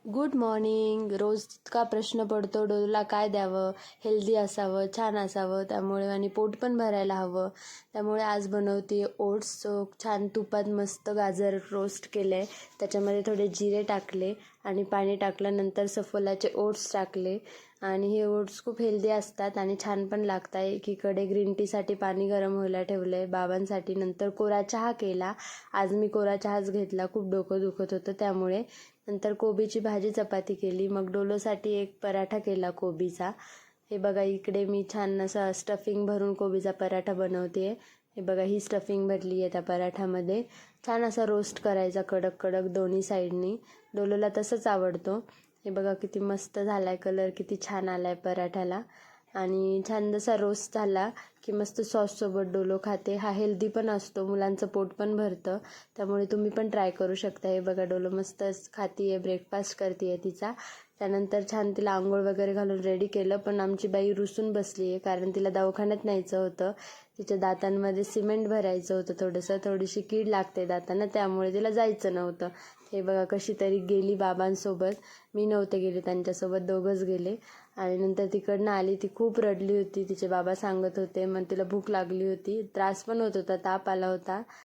Good morning. रोज इतका प्रश्न पडतो डोलूला काय द्यावं, हेल्दी असावं, छान असावं, त्यामुळे आणि पोट पण भरायला हवं. त्यामुळे आज बनवते ओट्स. छान तुपात मस्त गाजर रोस्ट केले, त्याच्यामध्ये थोडे जिरे टाकले आणि पाणी टाकल्यानंतर सफोलाचे ओट्स टाकले. आणि हे ओट्स खूप हेल्दी असतात आणि छान पण लागतात. एकीकडे ग्रीन टीसाठी पाणी गरम व्हायला ठेवलं आहे बाबांसाठी. नंतर कोरा चहा केला. आज मी कोरा चहाच घेतला, खूप डोकं दुखत होतं त्यामुळे. नंतर कोबीची भाजी चपाती केली. मग डोलोसाठी एक पराठा केला कोबीचा. हे बघा, इकडे मी छान असं स्टफिंग भरून कोबीचा पराठा बनवते. हे बघा, ही स्टफिंग भरली आहे त्या पराठ्यामध्ये. छान असा रोस्ट करायचा कडक कडक दोन्ही साईडनी. डोलोला तसंच आवडतो. हे बघा किती मस्त झाला आहे, कलर किती छान आला आहे पराठ्याला. आणि छान जसा रोस्ट झाला की मस्त सॉससोबत डोलो खाते. हा हेल्दी पण असतो, मुलांचं पोट पण भरतं, त्यामुळे तुम्ही पण ट्राय करू शकता. हे बघा, डोलो मस्त खाती आहे, ब्रेकफास्ट करते आहे तिचा. त्यानंतर छान तिला आंघोळ वगैरे घालून रेडी केलं. पण आमची बाई रुसून बसली आहे, कारण तिला दवाखान्यात न्यायचं होतं. तिच्या दातांमध्ये सिमेंट भरायचं होतं, थोडीशी कीड लागते दातांना, त्यामुळे तिला जायचं नव्हतं. हे बघा कशी तरी गेली बाबांसोबत. मी नव्हते गेले त्यांच्यासोबत, दोघंच गेले. आणि नंतर तिकडनं आली. ती खूप रडली होती, तिचे बाबा सांगत होते. मग तिला भूक लागली होती, त्रास पण होत होता, ताप आला होता.